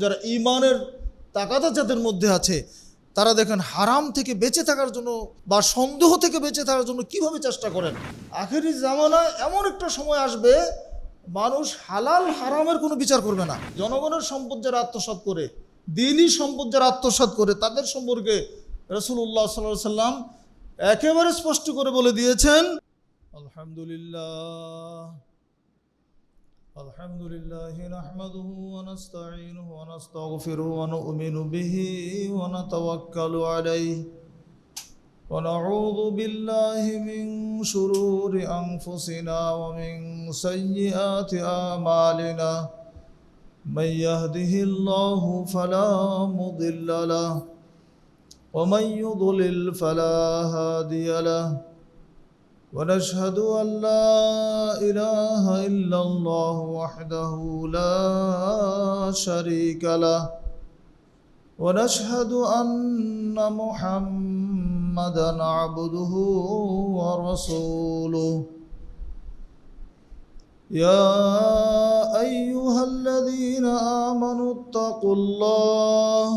যারা ঈমানের তাকাদা যাদের মধ্যে আছে তারা দেখেন হারাম থেকে বেঁচে থাকার জন্য বা সন্দেহ থেকে বেঁচে থাকার জন্য কিভাবে চেষ্টা করেন। আখেরি জামানায় এমন একটা সময় আসবে মানুষ হালাল হারামের কোনো বিচার করবে না। জনগণের সম্পদ যারা আত্মসাৎ করে, দিনই সম্পদ যারা আত্মসাৎ করে, তাদের সম্পর্কে রাসূলুল্লাহ সাল্লাল্লাহু আলাইহি ওয়াসাল্লাম একেবারে স্পষ্ট করে বলে দিয়েছেন, আলহামদুলিল্লাহ আলহামদুলিল্লাহি নাহমাদুহু ওয়া নাস্তাঈনুহু ওয়া নাস্তাগফিরুহু ওয়া নু'মিনু বিহি ওয়া নাতাওয়াক্কালু আলাইহি ওয়া নাউযু বিল্লাহি মিন শুরুরি আনফুসিনা ওয়া মিন সাইয়্যাতি আমালিনা মান ইয়াহদিহিল্লাহু ফালা মুদিল্লা লাহু ওয়া মান ইউদ্লিল ফালা হাদিয়া লাহু ونشهد أن لا إله إلا الله وحده لا شريك له ونشهد أن محمدا عبده ورسوله يا أيها الذين آمنوا اتقوا الله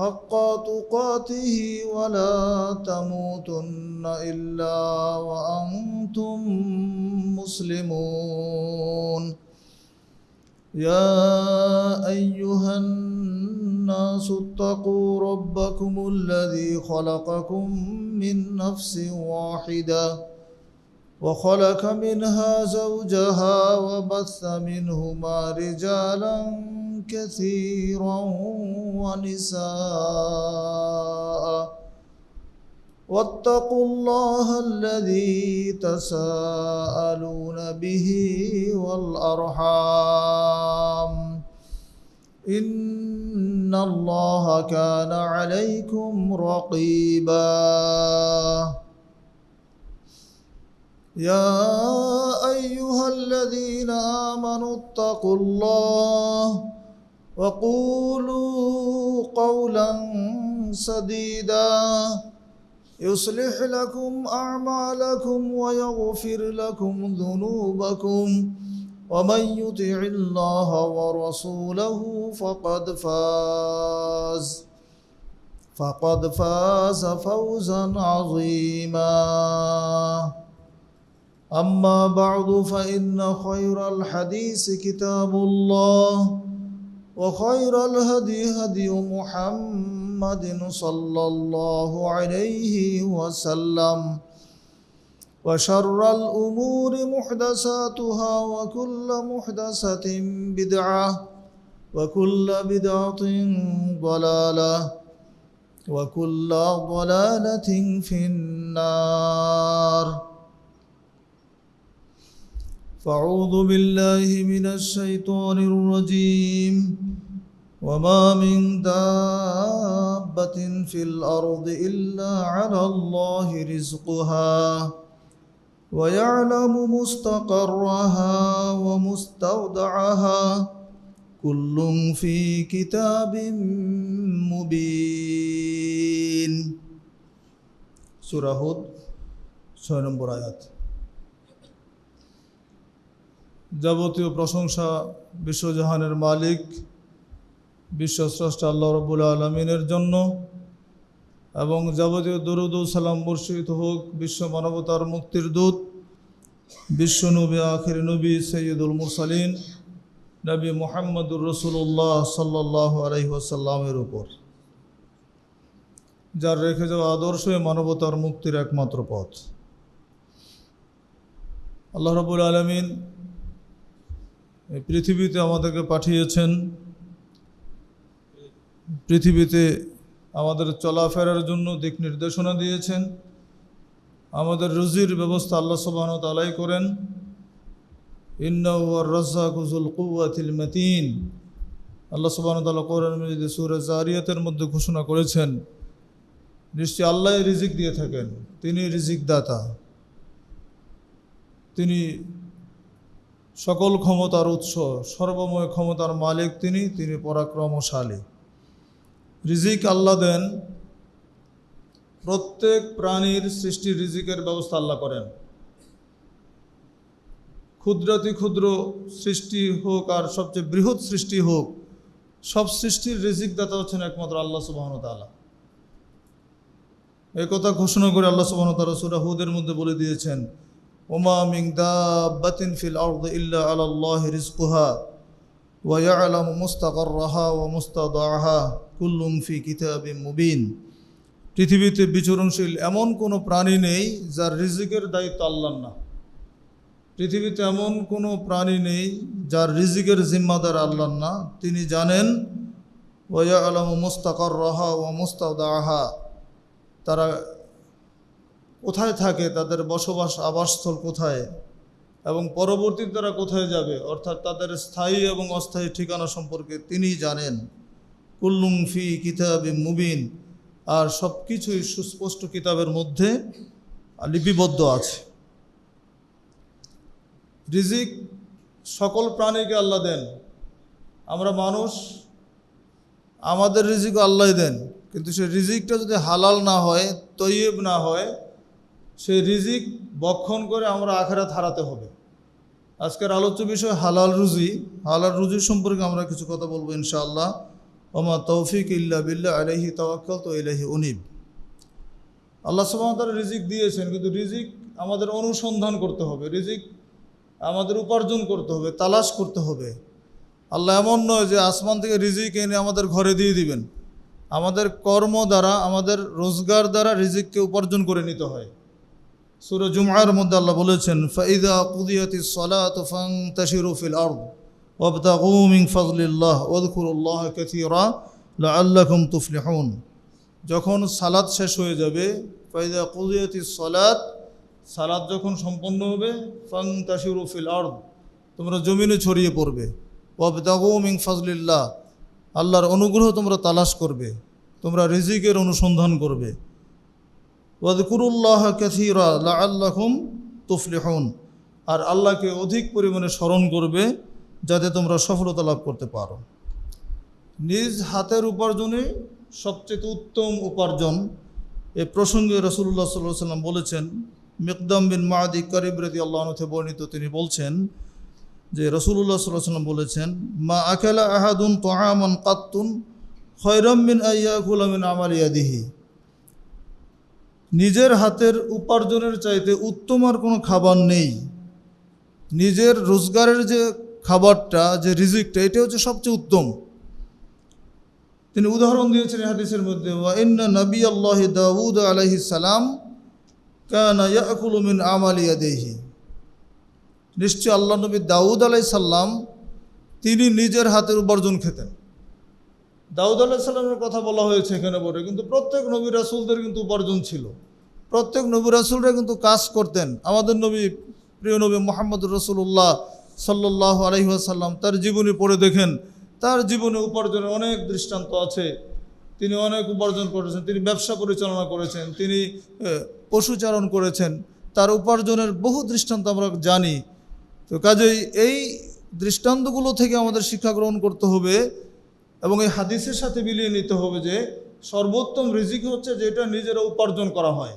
حق تقاته ولا تموتن إلا وأنتم مسلمون يا أيها الناس اتقوا ربكم الذي خلقكم من نفس واحدة وخلق منها زوجها وبث منهما رجالا كثيرا ونساء واتقوا الله الذي تساءلون به والأرحام إن الله كان عليكم رقيبا يا أيها الذين آمنوا اتقوا الله وقولوا قولا سديدا يصلح لكم أعمالكم ويغفر لكم ذنوبكم ومن يطع الله ورسوله فقد فاز فوزا عظيما أما بعد فإن خير الحديث كتاب الله وخير الهدي هدي محمد صلى الله عليه وسلم وشر الأمور محدثاتها وكل محدثة بدعة وكل بدعة ضلالة وكل ضلالة في النار فأعوذ بالله من الشيطان الرجيم وما من دابة في الأرض إلا على الله رزقها ويعلم مستقرها ومستودعها كل في كتاب مبين سورة هود 6 নম্বর আয়াত। যাবতীয় প্রশংসা বিশ্বজাহানের মালিক বিশ্বস্রষ্টা আল্লাহ রাব্বুল আলামিনের জন্য এবং যাবতীয় দরুদ ও সালাম বর্ষিত হোক বিশ্ব মানবতার মুক্তির দূত বিশ্ব নবী আখির নবী সৈয়দুল মুরসালিন নবী মুহাম্মদুর রাসূলুল্লাহ সাল্লাল্লাহু আলাইহি ওয়াসাল্লামের উপর, যার রেখে যাওয়া আদর্শই মানবতার মুক্তির একমাত্র পথ। আল্লাহ রাব্বুল আলামিন এই পৃথিবীতে আমাদেরকে পাঠিয়েছেন, পৃথিবীতে আমাদের চলাফেরার জন্য দিক নির্দেশনা দিয়েছেন, আমাদের রুজির ব্যবস্থা আল্লাহ সুবহানাহু ওয়া তাআলাই করেন। ইন্নাহু আর-রাজ্জাকু যুল কুওয়াতিল মাতিন, আল্লাহ সুবহানাহু ওয়া তাআলা কোরআন মাজিদে সূরা জারিয়াতের মধ্যে ঘোষণা করেছেন, নিশ্চয়ই আল্লাহ রিজিক দিয়ে থাকেন, তিনি রিজিক দাতা, তিনি সকল ক্ষমতার উৎস, সর্বময় ক্ষমতার মালিক, তিনি পরাক্রমশালী। রিজিক আল্লাহ দেন, প্রত্যেক প্রাণীর সৃষ্টির রিজিকের ব্যবস্থা আল্লাহ করেন। ক্ষুদ্রাতি ক্ষুদ্র সৃষ্টি হোক আর সবচেয়ে বৃহৎ সৃষ্টি হোক, সব সৃষ্টির রিজিক দাতা হচ্ছেন একমাত্র আল্লাহ সুবহানাহু ওয়া তাআলা। এই কথা ঘোষণা করে আল্লাহ সুবহানাহু ওয়া তাআলা সূরা হুদের মধ্যে বলে দিয়েছেন, ওমা মিন দাব্বাতিন ফিল আরদি ইল্লা আলাল্লাহি রিজকুহা ওয়া ইয়ালামু মুস্তাকাররাহা ওয়া মুস্তাদাআহা কুল্লুম ফি কিতাবিম মুবিন। পৃথিবীতে বিচরণশীল এমন কোনো প্রাণী নেই যার রিজিকের দায়িত্ব আল্লাহর না। পৃথিবীতে এমন কোনো প্রাণী নেই যার রিজিকের জিম্মাদার আল্লাহর না। তিনি জানেন ওয়া ইয়ালামু মুস্তাকাররাহা ওয়া মুস্তাদাআহা, তারা কোথায় থাকে, তাদের বসবাস আবাসস্থল কোথায়, এবং পরবর্তীতে তারা কোথায় যাবে, অর্থাৎ তাদের স্থায়ী এবং অস্থায়ী ঠিকানা সম্পর্কে তিনি জানেন। কুল্লুম ফি কিতাবিম মুবিন, আর সব কিছুই সুস্পষ্ট কিতাবের মধ্যে লিপিবদ্ধ আছে। রিজিক সকল প্রাণীকে আল্লাহ দেন। আমরা মানুষ, আমাদের রিজিকও আল্লাহ দেন, কিন্তু সেই রিজিকটা যদি হালাল না হয়, তৈয়ব না হয়, সেই রিজিক বক্ষণ করে আমরা আখিরাত হারাতে হবে। আজকের আলোচ্য বিষয় হালাল রুজি। হালাল রুজি সম্পর্কে আমরা কিছু কথা বলবো ইনশাআল্লাহ। ওমা তৌফিক ইল্লা বিল্লাহ আলাইহি তাওয়াক্কালতু ওয়া ইলাইহি উনীব। আল্লাহ সুবহানাহু ওয়া তাআলা রিজিক দিয়েছেন, কিন্তু রিজিক আমাদের অনুসন্ধান করতে হবে, রিজিক আমাদের উপার্জন করতে হবে, তালাশ করতে হবে। আল্লাহ এমন নয় যে আসমান থেকে রিজিক এনে আমাদের ঘরে দিয়ে দিবেন। আমাদের কর্ম দ্বারা, আমাদের রোজগার দ্বারা রিজিককে উপার্জন করে নিতে হয়। সূরা জুমআর মধ্যে আল্লাহ বলেছেন, ফাইদা কুদিয়াতিস সালাতু ফান্তাশিরু ফিল আরদ ওয়াবতাগু মিন ফাযলিল্লাহ ওয়াযকুরুল্লাহ কাসীরা লাআল্লাকুম তুফলিহুন। যখন সালাত শেষ হয়ে যাবে, ফাইদা কুদিয়াতিস সালাত, সালাত যখন সম্পন্ন হবে, ফান্তাশিরু ফিল আরদ, তোমরা জমিনে ছড়িয়ে পড়বে। ওয়াবতাগু মিন ফাযলিল্লাহ, আল্লাহর অনুগ্রহ তোমরা তালাশ করবে, তোমরা রিজিকের অনুসন্ধান করবে। ওয়াযকুরুল্লাহ কাসীরা লাআল্লাকুম তুফলিহুন, আর আল্লাহকে অধিক পরিমাণে স্মরণ করবে যাতে তোমরা সফলতা লাভ করতে পারো। নিজ হাতের উপার্জনে সবচেয়ে উত্তম উপার্জন, এ প্রসঙ্গে রাসূলুল্লাহ সাল্লাল্লাহু আলাইহি ওয়াসাল্লাম বলেছেন। মিকদাম বিন মাদি কারিব রাদিয়াল্লাহু আনহু থেকে বর্ণিত, তিনি বলছেন যে রাসূলুল্লাহ সাল্লাল্লাহু আলাইহি ওয়াসাল্লাম বলেছেন, মা আকালা আহাদুন তাআমান কাত্তুন খায়রাম মিন আইয়াকুলা মিন আমালি ইয়াদিহি। নিজের হাতের উপার্জনের চাইতে উত্তম আর কোনো খাবার নেই। নিজের রোজগারের যে খাবারটা, যে রিজিকটা, এটা হচ্ছে সবচেয়ে উত্তম। তিনি উদাহরণ দিয়েছেন হাদিসের মধ্যে, ওয়া ইন্না নবিয়াল্লাহি দাউদ আলাইহিস সালাম কানা ইয়াকুলু মিন আমালি ইয়াদিহি। নিশ্চয় আল্লাহ নবী দাউদ আলাইহিস সালাম তিনি নিজের হাতের উপার্জন খেতেন। দাউদ আলাইহিস সালামের কথা বলা হয়েছে এখানে বলে, কিন্তু প্রত্যেক নবী রাসূলদের কিন্তু উপার্জন ছিল। প্রত্যেক নবী রাসূলরা কিন্তু কাজ করতেন। আমাদের নবী, প্রিয় নবী মুহাম্মদুর রাসূলুল্লাহ সাল্লাল্লাহু আলাইহি ওয়াসাল্লাম, তার জীবনী পড়ে দেখেন, তার জীবনে উপার্জনের অনেক দৃষ্টান্ত আছে। তিনি অনেক উপার্জন করেছেন, তিনি ব্যবসা পরিচালনা করেছেন, তিনি পশুচারণ করেছেন, তার উপার্জনের বহু দৃষ্টান্ত আমরা জানি। তো কাজেই এই দৃষ্টান্তগুলো থেকে আমাদের শিক্ষা গ্রহণ করতে হবে এবং এই হাদিসের সাথে মিলিয়ে নিতে হবে যে সর্বোত্তম রিজিক হচ্ছে যেটা নিজেরা উপার্জন করা হয়।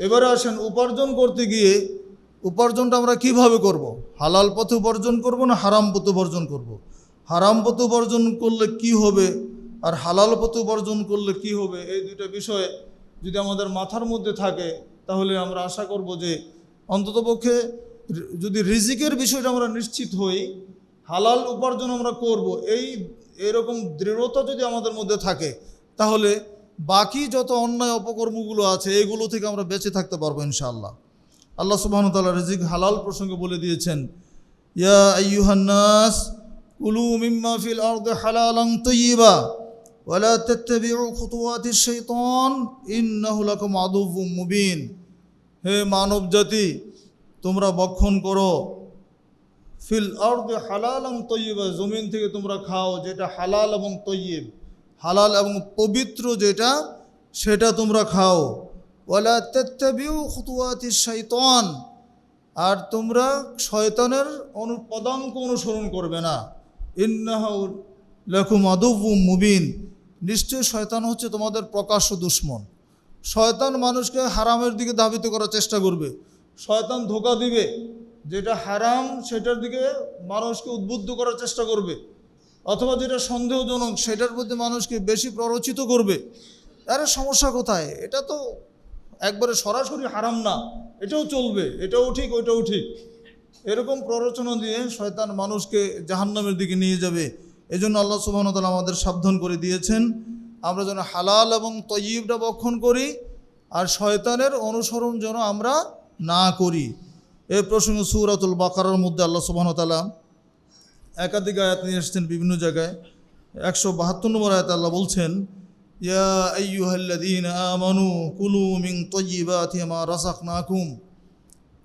এবারে আসেন, উপার্জন করতে গিয়ে উপার্জনটা আমরা কিভাবে করব? হালাল পথে উপার্জন করব না হারাম পথে উপার্জন করব? হারাম পথে উপার্জন করলে কি হবে আর হালাল পথে উপার্জন করলে কি হবে, এই দুইটা বিষয় যদি আমাদের মাথার মধ্যে থাকে, তাহলে আমরা আশা করব যে অন্ততপক্ষে যদি রিজিকের বিষয়টা আমরা নিশ্চিত হই, হালাল উপার্জন আমরা করব, এইরকম দৃঢ়তা যদি আমাদের মধ্যে থাকে, তাহলে বাকি যত অন্যায় অপকর্মগুলো আছে এগুলো থেকে আমরা বেঁচে থাকতে পারবো ইনশাআল্লাহ। আল্লাহ সুবহানাহু ওয়া তাআলা রিজিক হালাল প্রসঙ্গে বলে দিয়েছেন, ইয়া আইয়ুহান নাস কুলু মিম্মা ফিল আরদি হালালান তাইয়্যিবা ওয়া লা তাত্তাবিউ খুতুওয়াতিশ শাইতান ইন্নাহু লাকুম আদুউম মুবিন। হে মানব জাতি, তোমরা ভক্ষণ করো ফিল আরদি হালালান তাইয়্যিবা, জমিন থেকে তোমরা খাও যেটা হালাল এবং তাইয়্যিব, হালাল এবং পবিত্র যেটা, সেটা তোমরা খাও। ওয়ালা তাত্তাবিউ খুতুওয়াতিশ শাইতান, আর তোমরা শয়তানের পদাঙ্ক অনুসরণ করবে না। ইন্নাহু লাকুম আদুউম মুবিন, নিশ্চয় শয়তান হচ্ছে তোমাদের প্রকাশ্য দুশমন। শয়তান মানুষকে হারামের দিকে ধাবিত করার চেষ্টা করবে, শয়তান ধোঁকা দিবে, যেটা হারাম সেটার দিকে মানুষকে উদ্বুদ্ধ করার চেষ্টা করবে। অথবা যেটা সন্দেহজনক সেটার প্রতি মানুষকে বেশি প্ররোচিত করবে, আরে সমস্যা কোথায়, এটা তো একবারে সরাসরি হারাম না, এটাও চলবে, এটাও ঠিক ওইটাও ঠিক, এরকম প্ররোচনা দিয়ে শয়তান মানুষকে জাহান্নামের দিকে নিয়ে যাবে। এজন্য আল্লাহ সুবহানাহু ওয়া তাআলা আমাদের সাবধান করে দিয়েছেন আমরা যেন হালাল এবং তয়্যিবটা ভক্ষণ করি, আর শয়তানের অনুসরণ যেন আমরা না করি। এই প্রসঙ্গে সূরাতুল বাকারার মধ্যে আল্লাহ সুবহানাহু ওয়া তাআলা একাধিক আয়াত নিয়ে এসেছেন বিভিন্ন জায়গায়। 172 নম্বর আয়াতে আল্লাহ বলছেন, ইয়া আইয়ুহাল্লাযীনা আমানু কুলু মিন তাইয়্যিবাতি মা রাযাকনাকুম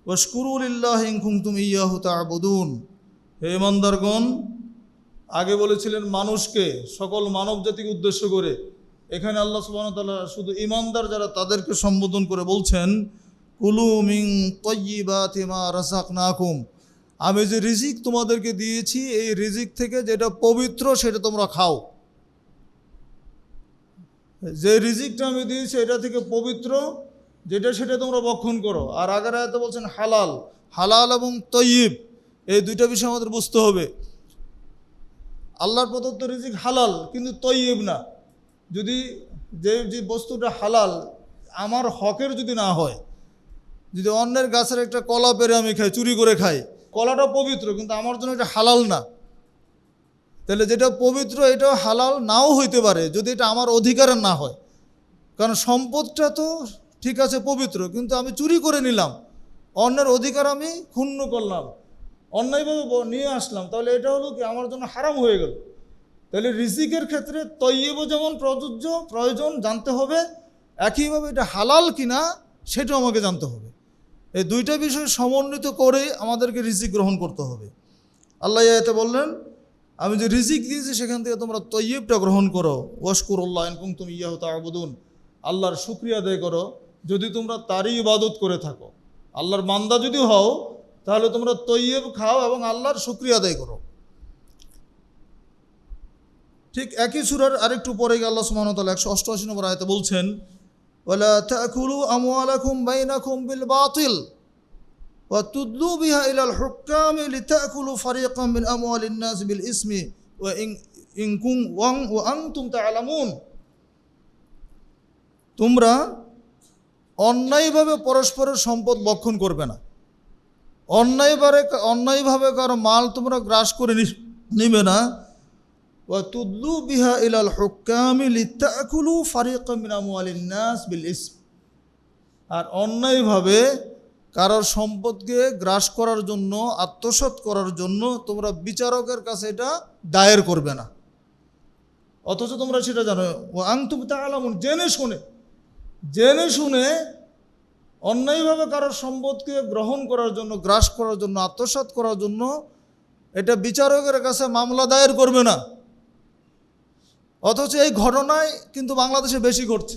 ওয়াশকুরু লিল্লাহি ইন কুনতুম ইয়্যাহু তা'বুদুন। হে ইমানদারগণ, আগে বলেছিলেন মানুষকে, সকল মানব জাতিকে উদ্দেশ্য করে, এখানে আল্লাহ সুবহানাহু ওয়া তাআলা শুধু ইমানদার যারা তাদেরকে সম্বোধন করে বলছেন, কুলু মিন তাইয়্যিবাতি মা রাযাকনাকুম, আমি যে রিজিক তোমাদেরকে দিয়েছি এই রিজিক থেকে যেটা পবিত্র সেটা তোমরা খাও। যে রিজিকটা আমি দিয়েছি এটা থেকে পবিত্র যেটা সেটা তোমরা ভক্ষণ করো। আর আগের আয়াতে বলছেন হালাল, হালাল এবং তয়্যিব, এই দুইটা বিষয় আমাদের বুঝতে হবে। আল্লাহর প্রদত্ত রিজিক হালাল কিন্তু তয়্যিব না। যদি যে বস্তুটা হালাল আমার হকের যদি না হয়, যদি অন্যের গাছের একটা কলা পেরে আমি খাই, চুরি করে খাই, কলাটা পবিত্র কিন্তু আমার জন্য এটা হালাল না, তাহলে যেটা পবিত্র এটাও হালাল নাও হইতে পারে যদি এটা আমার অধিকারের না হয়। কারণ সম্পদটা তো ঠিক আছে পবিত্র, কিন্তু আমি চুরি করে নিলাম, অন্যের অধিকার আমি ক্ষুণ্ণ করলাম, অন্যায়ভাবে নিয়ে আসলাম, তাহলে এটা হলো কি আমার জন্য হারাম হয়ে গেল। তাহলে রিজিকের ক্ষেত্রে তয়্যিবও যেমন প্রযোজ্য, প্রয়োজন জানতে হবে, একইভাবে এটা হালাল কিনা সেটাও আমাকে জানতে হবে। এই দুইটা বিষয় সমন্বিত করে আমাদেরকে রিজিক গ্রহণ করতে হবে। আল্লাহ এতে বললেন, আমি যে রিজিক দিয়েছি সেখান থেকে তোমরা তয়্যিবটা গ্রহণ করো। ওয়াশকুরুল্লাহ ইন কুনতুম ইয়্যাহু তা'বুদুন, আল্লাহর শুকরিয়া আদায় করো যদি তোমরা তারই ইবাদত করে থাকো। আল্লাহর বান্দা যদি হও তাহলে তোমরা তয়্যিব খাও এবং আল্লাহর শুকরিয়া আদায় করো। ঠিক একই সূরার আরেকটু পরে গিয়ে আল্লাহ সুবহানাহু ওয়া তাআলা 188 নম্বর আয়াতে বলছেন, ওয়ালা তাকুলু আমওয়ালাকুম বাইনাকুম বিল বাতিল ওয়া তুদলু বিহা ইলাল হুক্কাম লিতাকুলু ফারিকাম মিন আমওয়ালিন নাস বিল ইসমি ওয়া ইন কুম ওয়া আনতুম তা'লামুন। তোমরা অন্যায়ভাবে পরস্পরের সম্পদ ভক্ষণ করবে না, অন্যায়ভাবে কারো মাল তোমরা গ্রাস করে নিবে না। ওয়া তুদলু বিহা ইলাল হুক্কাম লিতাকুলু ফারিকাম মিন আমওয়ালিন নাস বিল ইসম, আর অন্যায়ভাবে কারোর সম্পদকে গ্রাস করার জন্য, আত্মসাৎ করার জন্য তোমরা বিচারকের কাছে এটা দায়ের করবে না, অথচ তোমরা সেটা জানো। ও আনতুম তা'লামুন, জেনে শুনে অন্যায়ভাবে কারোর সম্পদকে গ্রহণ করার জন্য, গ্রাস করার জন্য, আত্মসাৎ করার জন্য এটা বিচারকের কাছে মামলা দায়ের করবে না। অথচ এই ঘটনায় কিন্তু বাংলাদেশে বেশি ঘটছে।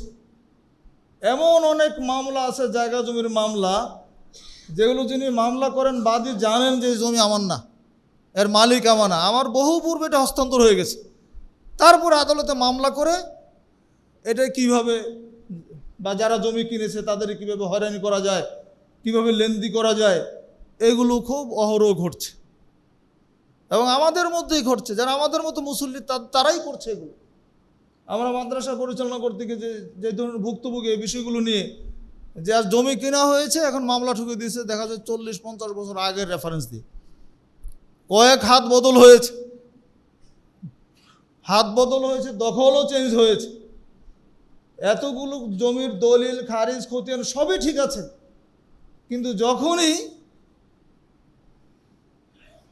এমন অনেক মামলা আছে, জায়গা জমির মামলা, যেগুলো যিনি মামলা করেন বাদী জানেন যে এই জমি আমার না, এর মালিক আমার না, আমার বহু পূর্বে এটা হস্তান্তর হয়ে গেছে, তারপরে আদালতে মামলা করে এটা কিভাবে বা যারা জমি কিনেছে তাদের কিভাবে হয়রানি করা যায়, কিভাবে লেনদি করা যায়, এগুলো খুব অহরহ ঘটছে এবং আমাদের মধ্যেই ঘটছে। যারা আমাদের মতো মুসল্লি তারাই করছে এগুলো। আমরা মাদ্রাসা পরিচালনা করতে গিয়ে যে ধরনের ভুক্তভোগী এই বিষয়গুলো নিয়ে, যে আজ জমি কেনা হয়েছে এখন মামলা ঠুকে দিয়েছে, দেখা যায় 40-50 বছর আগের রেফারেন্স দিয়ে, কয়েক হাত বদল হয়েছে, দখলও চেঞ্জ হয়েছে, এতগুলো জমির দলিল খারিজ খতিয়ান সবই ঠিক আছে, কিন্তু যখনই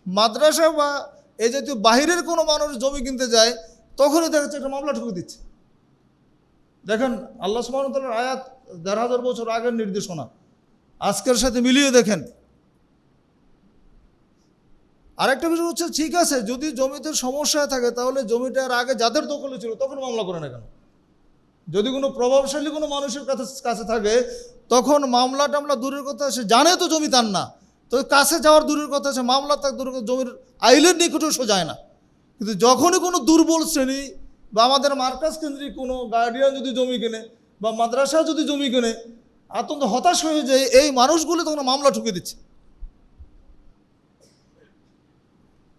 মাদ্রাসা বা এই জাতীয় বাহিরের কোনো মানুষ জমি কিনতে যায় তখনই দেখা যাচ্ছে একটা মামলা ঠুকে দিচ্ছে। দেখেন আল্লাহ সুবহানাহু ওয়া তাআলার আয়াত ১,৫০০ বছর আগের নির্দেশনা আজকের সাথে মিলিয়ে দেখেন। আরেকটা বিষয় হচ্ছে, ঠিক আছে যদি জমিতে সমস্যা থাকে তাহলে জমিটার আগে যাদের দখলে ছিল তখন মামলা করে না কেন? যদি কোনো প্রভাবশালী কোনো মানুষের কাছে থাকে তখন মামলা টামলা দূরের কথা, সে জানে তো জমি তার না, তো কাছে যাওয়ার দূরের কথা, সে মামলা তার দূরের কথা, জমির আইলের নিকটেও সে যায় না। কিন্তু যখনই কোনো দুর্বল শ্রেণী বা আমাদের মার্কাজ কেন্দ্রিক কোনো গার্ডিয়ান যদি জমি কেনে বা মাদ্রাসা যদি জমি কেনে, আতঙ্ক হতাশ হয়ে যায় এই মানুষগুলো তখন মামলা ঠুকে দিচ্ছে।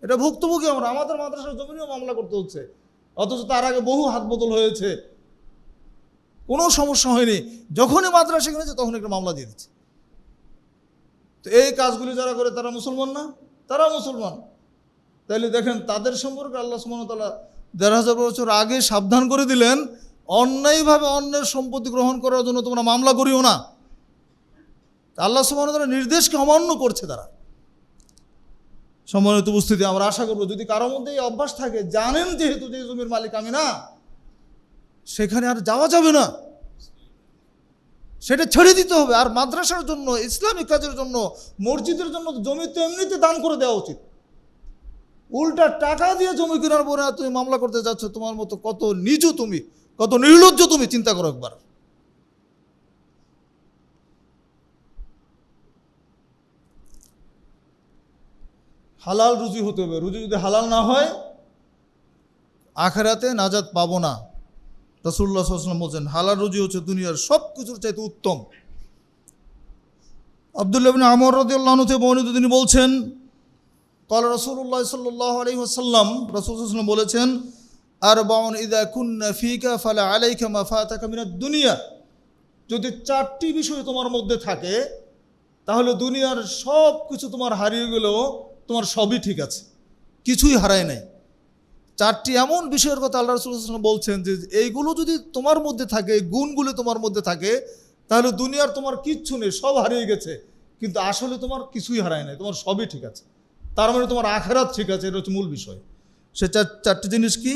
এটা ভুক্তভোগী আমরা, আমাদের মাদ্রাসার জমি নিয়েও মামলা করতে হচ্ছে, অথচ তার আগে বহু হাত বদল হয়েছে, কোনো সমস্যা হয়নি। যখনই মাদ্রাসা কিনেছে তখন একটা মামলা দিয়ে দিচ্ছে। তো এই কাজগুলি যারা করে তারা মুসলমান না? তারা মুসলমান। তাইলে দেখেন তাদের সম্পর্কে আল্লাহ সুবহানাহু ওয়া তাআলা ১৫০০ বছর আগে সাবধান করে দিলেন, অন্যায়ভাবে অন্যের সম্পত্তি গ্রহণ করার জন্য তোমরা মামলা করিও না। আল্লাহ সুবহানাহু ওয়া তাআলা নির্দেশকে অমান্য করছে তারা। সম্মানিত উপস্থিতি, আমরা আশা করবো যদি কারোর মধ্যে এই অভ্যাস থাকে, জানেন যেহেতু যে জমির মালিক আমি না, সেখানে আর যাওয়া যাবে না, সেটা ছেড়ে দিতে হবে। আর মাদ্রাসার জন্য, ইসলামিক কাজের জন্য, মসজিদের জন্য জমি তো এমনিতে দান করে দেওয়া উচিত। উল্টা টাকা দিয়ে জমি কেনার পরে তুমি মামলা করতে যাচ্ছ, তোমার মতো কত নিচু তুমি, কত নির্লজ্জ তুমি, চিন্তা করো একবার। হালাল রুজি হতে হবে। রুজি যদি হালাল না হয় আখিরাতে নাজাত পাবো না। রাসূলুল্লাহ সাল্লাল্লাহু আলাইহি ওয়াসাল্লাম বলছেন হালাল রুজি হচ্ছে দুনিয়ার সব কিছুর চাইতে উত্তম। আব্দুল্লাহ ইবনে আমর রাদিয়াল্লাহু আনহু থেকে বর্ণিত, তিনি বলছেন قال রাসূলুল্লাহ সাল্লাল্লাহু আলাইহি ওয়াসাল্লাম, রাসূল সাল্লাল্লাহু আলাইহি ওয়াসাল্লাম বলেছেন আরবাউন ইযা কুন্না ফিকা ফালা আলাইকা মা ফাতাকা মিনাদ দুনিয়া। যদি চারটি বিষয় তোমার মধ্যে থাকে তাহলে দুনিয়ার সব কিছু তোমার হারিয়ে গেলেও তোমার সবই ঠিক আছে, কিছুই হারায় নাই। চারটি এমন বিষয়ের কথা আল্লাহ রাসূল সাল্লাল্লাহু আলাইহি ওয়াসাল্লাম বলছেন যে এইগুলো যদি তোমার মধ্যে থাকে, গুণগুলো তোমার মধ্যে থাকে, তাহলে দুনিয়ার তোমার কিচ্ছু নেই, সব হারিয়ে গেছে, কিন্তু আসলে তোমার কিছুই হারায় নাই, তোমার সবই ঠিক আছে। তার মানে তোমার আখিরাত ঠিক আছে, এটা হচ্ছে মূল বিষয়। সে চারটি জিনিস কি?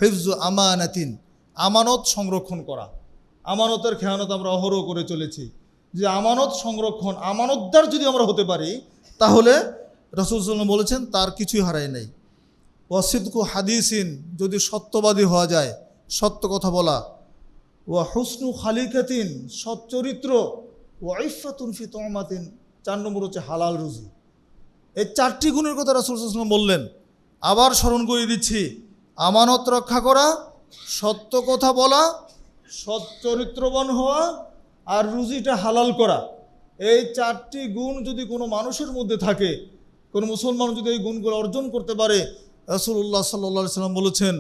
হিফজু আমানাতিন, আমানত সংরক্ষণ করা। আমানতের খেয়ানত আমরা অহরহ করে চলেছি, যে আমানত সংরক্ষণ, আমানতদার যদি আমরা হতে পারি তাহলে রাসূল সাল্লাল্লাহু আলাইহি ওয়াসাল্লাম বলেছেন তার কিছুই হারায় নাই। ওয়াসিদকু হাদিসিন, যদি সত্যবাদী হওয়া যায়, সত্য কথা বলা। ওয়া হুসনু খালিকাতিন, সৎ চরিত্র। ওয়া ইফাতুন ফি তুমাতিন, 4 নম্বর হচ্ছে হালাল রুজি। এই চারটি গুণের কথা রাসূল সাল্লাল্লাহু আলাইহি ওয়াসাল্লাম বললেন। আবার স্মরণ করে দিচ্ছি, আমানত রক্ষা করা, সত্য কথা বলা, সৎ চরিত্রবান হওয়া, আর রুজিটা হালাল করা। এই চারটি গুণ যদি কোনো মানুষের মধ্যে থাকে, কোনো মুসলমান যদি এই গুণগুলো অর্জন করতে পারে, রাসূলুল্লাহ সাল্লাল্লাহু আলাইহি ওয়াসাল্লাম বলেছেন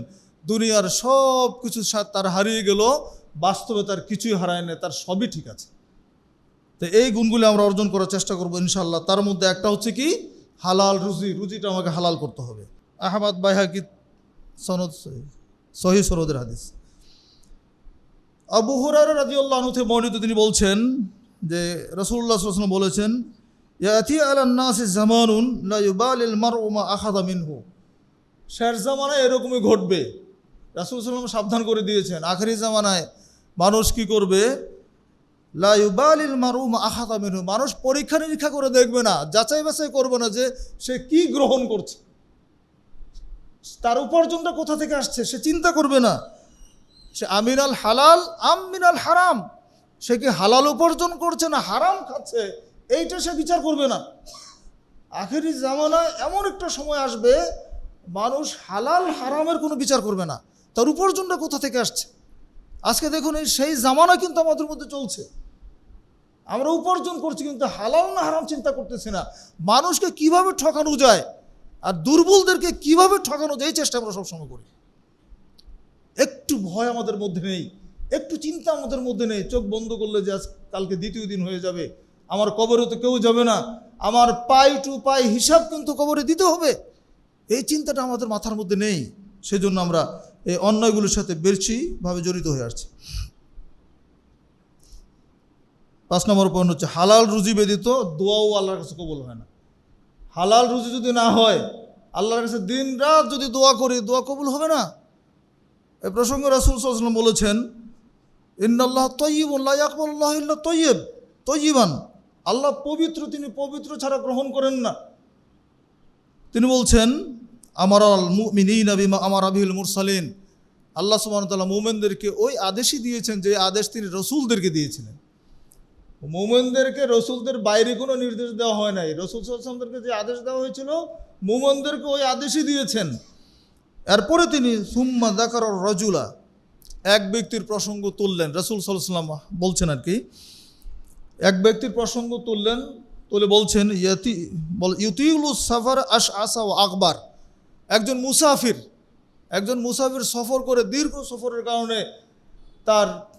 দুনিয়ার সব কিছু তার হারিয়ে গেল, বাস্তবে তার কিছুই হারায় না, তার সবই ঠিক আছে। তো এই গুণগুলো আমরা অর্জন করার চেষ্টা করবো ইনশাআল্লাহ। তার মধ্যে একটা হচ্ছে কি? হালাল রুজি। রুজিটা আমাকে হালাল করতে হবে। আহমদ বাইহাকি সনদ, সহিহ সনদের হাদিস। আবু হুরায়রা রাদিয়াল্লাহু আনহু থেকে বর্ণিত, তিনি বলছেন যে রাসূলুল্লাহ সাল্লাল্লাহু আলাইহি ওয়াসাল্লাম বলেছেন ইয়াতি আলান নাসি জামানুন লা ইউবালিল মারউ মা আখাযা মিনহু। শেষ জামানায় এরকমই ঘটবে। রাসূল সাল্লাল্লাহু আলাইহি ওয়াসাল্লাম সাবধান করে দিয়েছেন, আখেরি জামানায় মানুষ কি করবে? লা ইউবালিল মারউ মা আখাযা মিনহু, মানুষ পরীক্ষা নিরীক্ষা করে দেখবে না, যাচাই বাছাই করবে না যে সে কি গ্রহণ করছে, তার উপার্জনটা কোথা থেকে আসছে সে চিন্তা করবে না। সে আমিনাল হালাল আম মিনাল হারাম, সে কি হালাল উপার্জন করছে না হারাম খাচ্ছে, এইটা সে বিচার করবে না। আখেরি জামানায় এমন একটা সময় আসবে মানুষ হালাল হারামের কোনো বিচার করবে না, তার উপার্জনটা কোথা থেকে আসছে। আজকে দেখুন এই সেই জামানা কিন্তু আমাদের মধ্যে চলছে। আমরা উপার্জন করছি কিন্তু হালাল না হারাম চিন্তা করতেছি না। মানুষকে কিভাবে ঠকানো যায় আর দুর্বলদেরকে কিভাবে ঠকানো যায়, এই চেষ্টা আমরা সবসময় করি। একটু ভয় আমাদের মধ্যে নেই, একটু চিন্তা আমাদের মধ্যে নেই। চোখ বন্ধ করলে যে আজ কালকে দ্বিতীয় দিন হয়ে যাবে, আমার কবরে তো কেউ যাবে না, আমার পাই টু পাই হিসাব কিন্তু কবরে দিতে হবে, এই চিন্তাটা আমাদের মাথার মধ্যে নেই। সেজন্য আমরা এই অন্যায়গুলোর সাথে বেশিভাবে জড়িত হয়ে আসছি। 5 নম্বর পয়েন্ট হচ্ছে হালাল রুজি ব্যতীত দোয়াও আল্লাহর কাছে কবুল হয় না। হালাল রুজি যদি না হয়, আল্লাহর কাছে দিন রাত যদি দোয়া করি, দোয়া কবুল হবে না। এই প্রসঙ্গে রাসূল সাল্লাল্লাহু আলাইহি ওয়াসাল্লাম বলেছেন ইন্নাল্লাহ তাইয়্যিবুন লা ইয়াকবালুল্লাহু ইল্লা তাইয়্যিবান, আল্লাহ পবিত্র, তিনি পবিত্র ছাড়া গ্রহণ করেন না। তিনি বলছেন আমারাল মুমিনিনা বিমা আমারা বিহিল মুরসালিন, আল্লাহ সুবহানাহু ওয়া তাআলা মুমিনদেরকে ওই আদেশই দিয়েছেন যে আদেশ তিনি রাসূলদেরকে দিয়েছিলেন। মুমিনদেরকে রাসূলদের বাইরে কোনো নির্দেশ দেওয়া হয় নাই। রাসূল সাল্লাল্লাহু আলাইহি ওয়াসাল্লামকে যে আদেশ দেওয়া হয়েছিল মুমিনদেরকে ওই আদেশই দিয়েছেন। এরপরে তিনি সুম্মা যাকারার রাজুলা, এক ব্যক্তির প্রসঙ্গ তুললেন। রাসূল সাল্লাল্লাহু আলাইহি ওয়াসাল্লাম বলছেন আর কি, এক ব্যক্তির প্রসঙ্গ তুললেন, বলে বলছেন ইউতিউলুস সাফার আশ আসা ও আকবার, একজন মুসাফির সফর করে, দীর্ঘ সফরের কারণে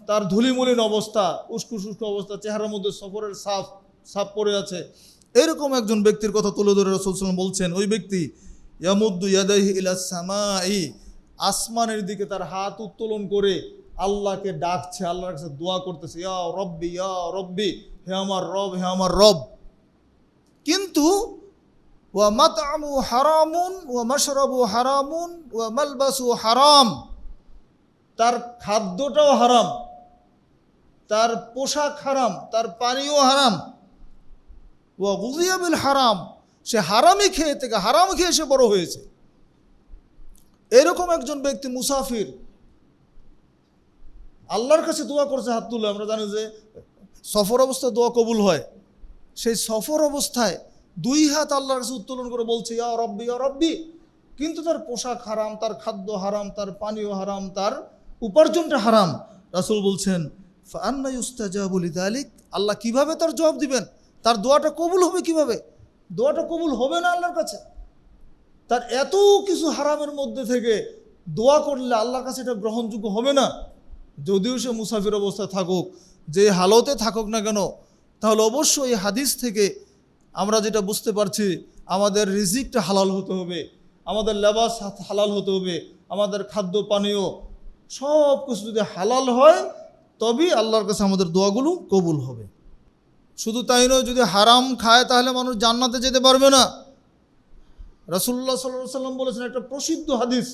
তার ধুলিমলিন অবস্থা, উস্কো অবস্থা, চেহারার মধ্যে সফরের সাপ পড়ে আছে, এরকম একজন ব্যক্তির কথা তুলে ধরে রাসূল সাল্লাল্লাহু আলাইহি ওয়াসাল্লাম বলছেন, ওই ব্যক্তি ইয়ামুদ্দু ইয়াদাইহি ইলাস সামাই, আসমানের দিকে তার হাত উত্তোলন করে আল্লাহকে ডাকছে, আল্লাহর কাছে দোয়া করতেছে, ইয়া রব্বি, হে আমার রব। কিন্তু ওয়া মাতআমু হারামুন ওয়া মাশরাবু হারামুন ওয়া মালবাসু হারাম, তার খাদ্যটাও হারাম, তার পোশাক হারাম, তার পানীয় হারাম, ওয়া গুযিয়া বিল হারাম, সে হারাম খেয়ে সে বড় হয়েছে। এরকম একজন ব্যক্তি মুসাফির আল্লাহর কাছে দোয়া করছে হাত তুলে। আমরা জানি যে সফর অবস্থায় দোয়া কবুল হয়। সেই সফর অবস্থায় দুই হাত আল্লাহর কাছে উত্তোলন করে বলছে ইয়া রব্বি, কিন্তু তার পোশাক হারাম, তার খাদ্য হারাম, তার পানীয় হারাম, তার উপার্জনটা হারাম। রাসূল বলছেন ফাআন্না ইউস্তাজাবু লিযালিক, আল্লাহ কিভাবে তার জবাব দিবেন? তার দোয়াটা কবুল হবে কিভাবে? দোয়াটা কবুল হবে না আল্লাহর কাছে। তার এত কিছু হারামের মধ্যে থেকে দোয়া করলে আল্লাহর কাছে এটা গ্রহণযোগ্য হবে না। যদিও সে মুসাফির অবস্থায় থাকুক, যে হালতে থাকুক না কেন, তাহলে অবশ্যই এই হাদিস থেকে আমরা যেটা বুঝতে পারছি, আমাদের রিজিকটা হালাল হতে হবে, আমাদের লেবাস হালাল হতে হবে, আমাদের খাদ্য পানীয় সব কিছু যদি হালাল হয় তবেই আল্লাহর কাছে আমাদের দোয়াগুলো কবুল হবে। শুধু তাই নয়, যদি হারাম খায় তাহলে মানুষ জান্নাতে যেতে পারবে না। রাসূলুল্লাহ সাল্লাল্লাহু আলাইহি ওয়াসাল্লাম বলেছেন, একটা প্রসিদ্ধ হাদিস,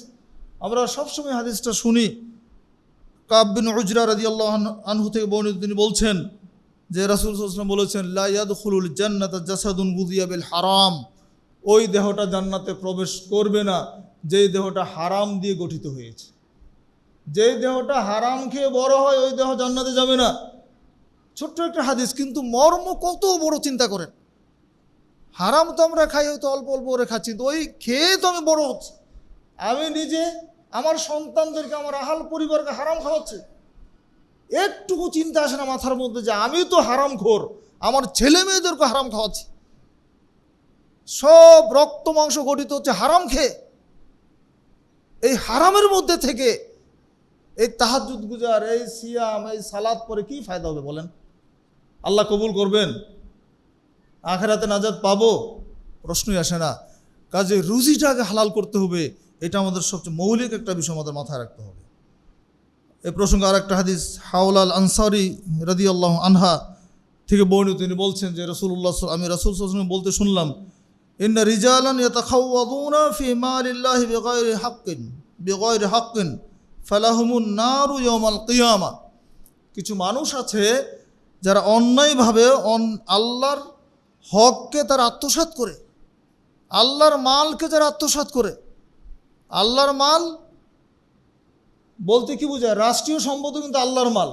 আমরা সবসময় হাদিসটা শুনি, কাব বিন উজরা রাদিয়াল্লাহু আনহু থেকে বর্ণিত, তিনি বলছেন যে রাসূল সাল্লাল্লাহু আলাইহি ওয়াসাল্লাম বলেছেন, লা ইয়াদখুলুল জান্নাতা জাসাদুন গুযিয়া বিল হারাম, ওই দেহটা জান্নাতে প্রবেশ করবে না যেই দেহটা হারাম দিয়ে গঠিত হয়েছে। যেই দেহটা হারাম খেয়ে বড় হয় ওই দেহ জান্নাতে যাবে না। ছোট্ট একটা হাদিস, কিন্তু মর্ম কত বড় চিন্তা করেন। হারাম তো আমরা খাই, হয়তো অল্প অল্প করে খাচ্ছি, তো ওই খেয়ে তো আমি বড় হচ্ছি, আমি নিজে আমার সন্তানদেরকে, আমার আহাল পরিবারকে হারাম খাওয়াচ্ছি। একটুকু চিন্তা আসে না মাথার মধ্যে যে আমি তো হারাম খোর, আমার ছেলে মেয়েদেরকে হারাম খাওয়াচ্ছি। সব রক্ত মাংস গঠিত হচ্ছে হারাম খেয়ে। এই হারামের মধ্যে থেকে এই তাহাজ্জুদ গুজার, এই সিয়াম, এই সালাত পরে কি ফায়দা হবে বলেন? আল্লাহ কবুল করবেন? আখিরাতে নাজাত পাবো? প্রশ্নই আসে না। কাজে রুজিটাকে হালাল করতে হবে, এটা আমাদের সবচেয়ে মৌলিক একটা বিষয় আমাদের মাথায় রাখতে হবে। এই প্রসঙ্গে আর একটা হাদিস, হাওলা আল আনসারী রাদিয়াল্লাহু আনহা থেকে বর্ণিত, তিনি বলছেন যে আমি রাসূল সাল্লাল্লাহু আলাইহি ওয়াসাল্লাম বলতে শুনলাম, ইন্না রিজালান ইয়াতাখাওয়াদুনা ফি মালিল্লাহি বিগায়রি হাক্কিন ফালাহুমুন নারু ইয়াওমাল কিয়ামা। কিছু মানুষ আছে যারা অন্যায়ভাবে আল্লাহর হককে তারা আত্মসাৎ করে, আল্লাহর মালকে যারা আত্মসাৎ করে। আল্লাহর মাল বলতে কি বোঝায়? রাষ্ট্রীয় সম্পদ কিন্তু আল্লাহর মাল,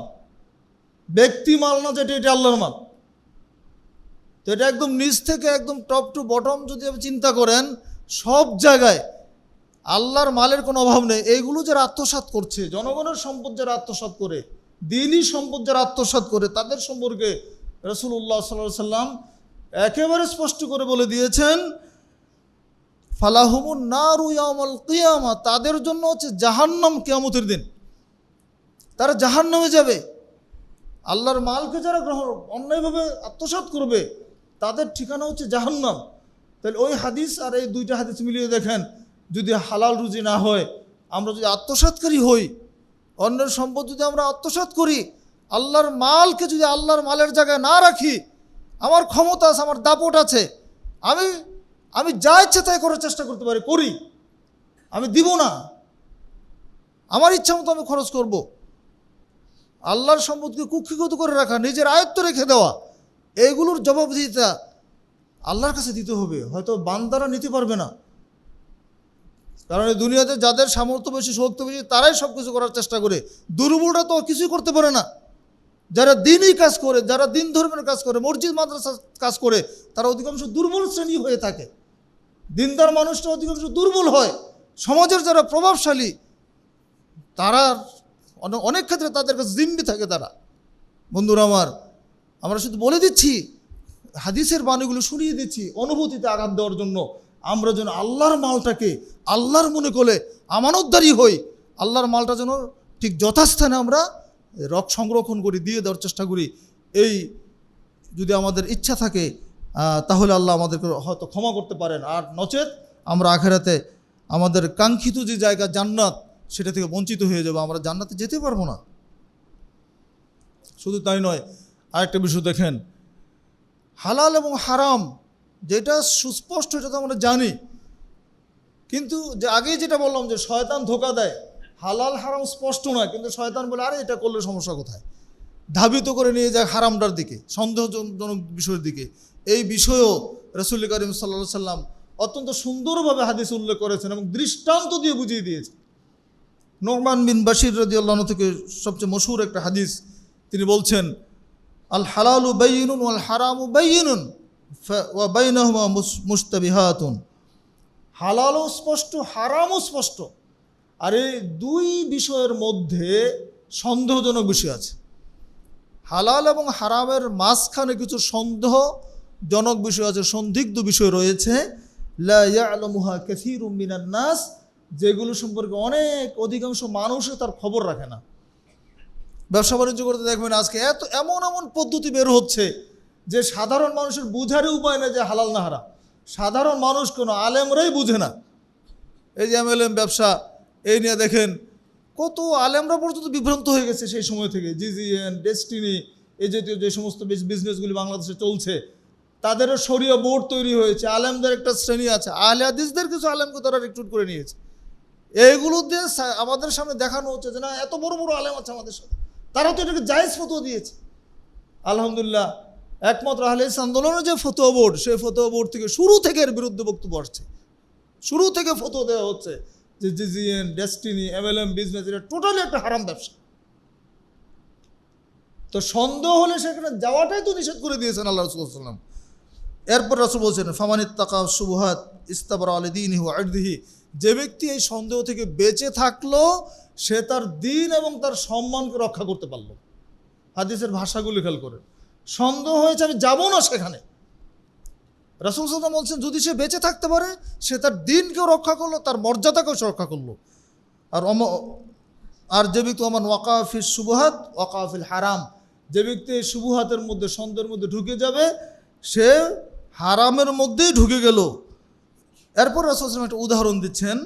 ব্যক্তি মাল না, যেটা এটা আল্লাহর মাল। তো এটা একদম নিচ থেকে একদম টপ টু বটম যদি আপনি চিন্তা করেন, সব জায়গায় আল্লাহর মালের কোনো অভাব নেই। এইগুলো যারা আত্মসাৎ করছে, জনগণের সম্পদ যারা আত্মসাৎ করে, দিনই সম্পদ যারা আত্মসাৎ করে, তাদের সম্পর্কে রাসূলুল্লাহ সাল্লাল্লাহু আলাইহি ওয়াসাল্লাম একেবারে স্পষ্ট করে বলে দিয়েছেন, ফালাহুমুন নারু ইয়াউমাল কিয়ামা, তাদের জন্য হচ্ছে জাহান্নাম কিয়ামতের দিন। তারা জাহান্নামে যাবে। আল্লাহর মালকে যারা অন্যায়ভাবে আত্মসাৎ করবে তাদের ঠিকানা হচ্ছে জাহান্নাম। তাহলে ওই হাদিস আর এই দুইটা হাদিস মিলিয়ে দেখেন, যদি হালাল রুজি না হয়, আমরা যদি আত্মসাৎকারী হই, অন্যের সম্পদ যদি আমরা আত্মসাৎ করি, আল্লাহর মালকে যদি আল্লাহর মালের জায়গায় না রাখি, আমার ক্ষমতা আছে, আমার দাপট আছে, আমি যা ইচ্ছে তাই করার চেষ্টা করতে পারি, করি, আমি দিব না, আমার ইচ্ছা মতো আমি খরচ করব। আল্লাহর সম্পদকে কুক্ষিগত করে রাখা, নিজের আয়ত্ত রেখে দেওয়া, এইগুলোর জবাবদিহিতা আল্লাহর কাছে দিতে হবে। হয়তো বান্দারা নিতে পারবে না, কারণ এই দুনিয়াতে যাদের সামর্থ্য বেশি, শক্তি বেশি, তারাই সব কিছু করার চেষ্টা করে। দুর্বলরা তো কিছুই করতে পারে না। যারা দিনই কাজ করে, যারা দিন ধর্মের কাজ করে, মসজিদ মাদ্রাসা কাজ করে, তারা অধিকাংশ দুর্বল শ্রেণী হয়ে থাকে। দিনদার মানুষটা অধিকাংশ দুর্বল হয়। সমাজের যারা প্রভাবশালী, তারা অনেক ক্ষেত্রে তাদের কাছে জিম্মি থাকে তারা। বন্ধুরা আমার, আমরা শুধু বলে দিচ্ছি, হাদিসের বাণীগুলো শুনিয়ে দিচ্ছি অনুভূতিতে আঘাত দেওয়ার জন্য। আমরা যেন আল্লাহর মালটাকে আল্লাহর মনে করে আমানতদারি হই, আল্লাহর মালটা যেন ঠিক যথাস্থানে আমরা সংরক্ষণ করি, দিয়ে দেওয়ার চেষ্টা করি। এই যদি আমাদের ইচ্ছা থাকে তাহলে আল্লাহ আমাদেরকে হয়তো ক্ষমা করতে পারেন, আর নচেত আমরা আখেরাতে আমাদের কাঙ্ক্ষিত যে জায়গা জান্নাত সেটা থেকে বঞ্চিত হয়ে যাবো, আমরা জান্নাতে যেতে পারবো না। শুধু তাই নয়, আরেকটা বিষয় দেখেন, হালাল এবং হারাম যেটা সুস্পষ্ট এটা তো আমরা জানি, কিন্তু যে আগেই যেটা বললাম যে শয়তান ধোঁকা দেয়, হালাল হারাম স্পষ্ট নয়, কিন্তু শয়তান বলে আরে এটা করলে সমস্যা কোথায়, ধাবিত করে নিয়ে যায় হারামটার দিকে, সন্দেহজনক বিষয়ের দিকে। এই বিষয়েও রাসূল করিম সাল্লাল্লাহু আলাইহি সাল্লাম অত্যন্ত সুন্দরভাবে হাদিস উল্লেখ করেছেন এবং দৃষ্টান্ত দিয়ে বুঝিয়ে দিয়েছেন। নোমান বিন বাশির রাদিয়াল্লাহু আনহু থেকে সবচেয়ে মশহুর একটা হাদিস, তিনি বলছেন, আল হালালু বাইয়িনুন ওয়াল হারামু বাইয়িনুন ওয়া বাইনাহুমা মুশতাবিহাতুন। হালালও স্পষ্ট, হারামও স্পষ্ট, আর এই দুই বিষয়ের মধ্যে সন্দেহজনক বিষয় আছে। হালাল এবং হারামের মাঝখানে কিছু সন্দেহজনক বিষয় আছে, সন্দিগ্ধ বিষয় রয়েছে, লা ইয়ালামুহা কাসীরুম মিনান নাস, যেগুলো সম্পর্কে অধিকাংশ মানুষে তার খবর রাখে না। ব্যবসা বাণিজ্য করতে দেখবেন আজকে এমন পদ্ধতি বের হচ্ছে যে সাধারণ মানুষের বুঝারই উপায় নেই যে হালাল না হারাম। সাধারণ মানুষ কোনো আলেমরাই বুঝে না। এই যে MLM ব্যবসা, এই নিয়ে দেখেন কত আলেমরা পর্যন্ত বিভ্রান্ত হয়ে গেছে সেই সময় থেকে। GGN, ডেস্টিনি, এই জাতীয় যে সমস্ত বিজনেসগুলি বাংলাদেশে চলছে, তাদেরও শরিয়া বোর্ড তৈরি হয়েছে, আলেমদের একটা শ্রেণী আছে, আহলে হাদিসদের কিছু আলেমকে তারা রিক্রুট করে নিয়েছে। এইগুলো দিয়ে আমাদের সামনে দেখানো হচ্ছে যে না, এত বড় বড় আলেম আছে আমাদের সাথে, তারা তো এটাকে জায়েজ ফতোয়া দিয়েছে। আলহামদুলিল্লাহ, একমাত্র আহলে হাদিস আন্দোলনের যে ফতোয়া বোর্ড, সেই ফতোয়া বোর্ড থেকে শুরু থেকে এর বিরুদ্ধে বক্তব্য আসছে, শুরু থেকে ফতোয়া দেওয়া হচ্ছে যে GGN, ডেস্টিনি, MLM বিজনেস এটা টোটালি একটা হারাম ব্যবসা। তো সন্দেহ হলে সেখানে যাওয়াটাই তো নিষেধ করে দিয়েছেন আল্লাহ রাসূল সাল্লাল্লাহু আলাইহি ওয়াসাল্লাম। এরপর রাসূল বলছেন, ফামানিত্তাকা শুবহাত ইস্তাবরা লিদীনিহি ওয়া ইরদিহি, যে ব্যক্তি এই সন্দেহ থেকে বেঁচে থাকলো সে তার দ্বীন এবং তার সম্মানকে রক্ষা করতে পারলো। হাদিসের ভাষাগুলি খেয়াল করে, সন্দেহ হয়েছে আমি যাব না সেখানে, রাসূল সাল্লাল্লাহু আলাইহি ওয়াসাল্লাম বলছেন যদি সে বেঁচে থাকতে পারে সে তার দ্বীনকেও রক্ষা করলো, তার মর্যাদাকেও রক্ষা করলো। আর যে ব্যক্তি ওমান ওয়াকাফিস শুবহাত ওয়াকাফিল হারাম, যে ব্যক্তি শুবহাতের মধ্যে সন্দেহের মধ্যে ঢুকে যাবে সে হারামের মধ্যেই ঢুকে গেল। এরপর রাসূল সাল্লাল্লাহু আলাইহি ওয়াসাল্লাম একটা উদাহরণ দিচ্ছেন,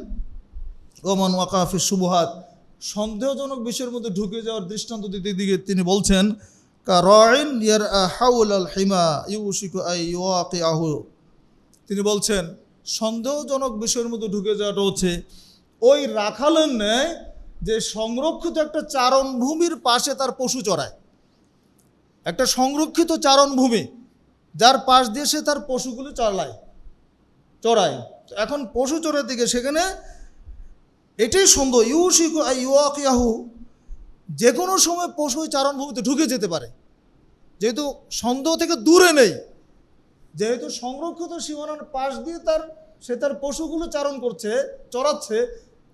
ওমান ওয়াকাফিস শুবহাত, সন্দেহজনক বিষয়ের মধ্যে ঢুকে যাওয়ার দৃষ্টান্ত দিতে দিকে তিনি বলছেন, কারাইন ইয়ারআ হাওলাল হিমা ইউশিকু আই ইওয়াকিআহু। তিনি বলছেন সন্দেহজনক বিষয়ের মধ্যে ঢুকে যাওয়াটা হচ্ছে ওই রাখালের ন্যায় যে সংরক্ষিত একটা চারণভূমির পাশে তার পশু চড়ায়। একটা সংরক্ষিত চারণভূমি যার পাশ দিয়ে সে তার পশুগুলো চড়ায়। এখন পশু চড়ার দিকে সেখানে এটাই সন্দেহ, ইউশিকু আই ইওয়াকিআহু, যে কোনো সময় পশু ওই চারণভূমিতে ঢুকে যেতে পারে। যেহেতু সন্দেহ থেকে দূরে নেই, যেহেতু সংরক্ষিত সীমানার পাশ দিয়ে সে তার পশুগুলো চড়াচ্ছে,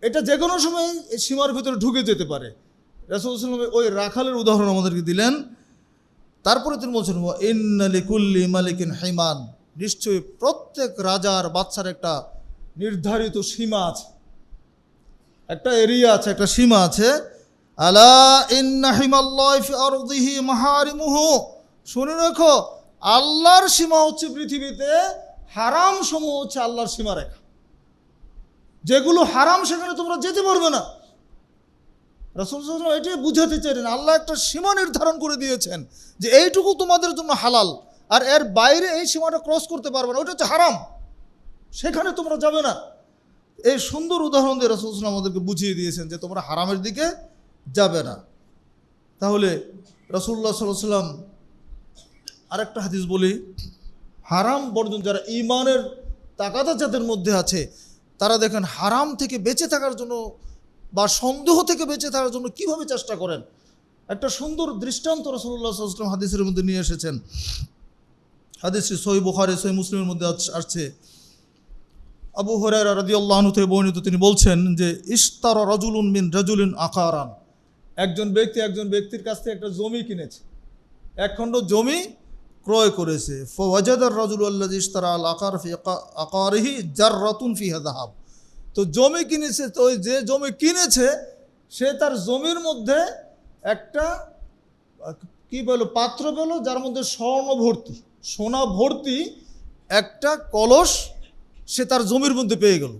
এটা যে কোনো সময় এই সীমার ভিতরে ঢুকে যেতে পারে। রাসূল সাল্লাল্লাহু আলাইহি ওয়াসাল্লাম ওই রাখালের উদাহরণ আমাদেরকে দিলেন। তারপরে তিনি বলছেন, ইন্না লিকুল্লি মালিকিন হিমান, নিশ্চয়ই প্রত্যেক রাজার বাচ্চার একটা নির্ধারিত সীমা আছে, একটা এরিয়া আছে, একটা সীমা আছে। আলা ইন্না হিমাল্লাহি ফি আরদিহি মাহারিমুহু, শুনে রাখো আল্লাহর সীমা হচ্ছে পৃথিবীতে, হারাম সমূহ হচ্ছে আল্লাহর সীমারেখা। যেগুলো হারাম সেখানে তোমরা যেতে পারবে না। রাসূল সাল্লাল্লাহু আলাইহি ওয়াসাল্লাম এটাই বুঝাতে চাইলেন, আল্লাহ একটা সীমা নির্ধারণ করে দিয়েছেন যে এইটুকু তোমাদের জন্য হালাল, আর এর বাইরে এই সীমাটা ক্রস করতে পারবে না, ওটা হচ্ছে হারাম, সেখানে তোমরা যাবে না। এই সুন্দর উদাহরণ দিয়ে রাসূল সাল্লাল্লাহু আলাইহি ওয়াসাল্লাম আমাদেরকে বুঝিয়ে দিয়েছেন যে তোমরা হারামের দিকে যাবে না। তাহলে রাসূলুল্লাহ সাল্লাল্লাহু আলাইহি ওয়াসাল্লাম আরেকটা হাদিস বলি, হারাম বর্জন, যারা ঈমানের তাকাদা যাদের মধ্যে আছে তারা দেখেন হারাম থেকে বেঁচে থাকার জন্য বা সন্দেহ থেকে বেঁচে থাকার জন্য কিভাবে চেষ্টা করেন। একটা সুন্দর দৃষ্টান্ত রাসূলুল্লাহ সাল্লাল্লাহু আলাইহি ওয়াসাল্লাম হাদিসের মধ্যে নিয়ে এসেছেন। হাদিসটি সহিহ বুখারী, সহিহ মুসলিমের মধ্যে আসছে। আবু হুরায়রা রাদিয়াল্লাহু আনহু থেকে বর্ণিত, তিনি বলছেন যে ইশতারা রাজুলুন মিন রাজুলিন আকারান, একজন ব্যক্তির কাছ থেকে একটা জমি কিনেছে, এক খণ্ড জমি ক্রয় করেছে। ফাওয়াজাদার রাজুলু আল্লাযী ইশতারা আল আকার ফি আকারিহি জাররাতুন ফিহা যাহাব। তো জমি কিনেছে, তো ওই যে জমি কিনেছে সে তার জমির মধ্যে একটা কি বলো পাত্র পেল, যার মধ্যে স্বর্ণ ভর্তি, সোনা ভর্তি একটা কলস সে তার জমির মধ্যে পেয়ে গেল।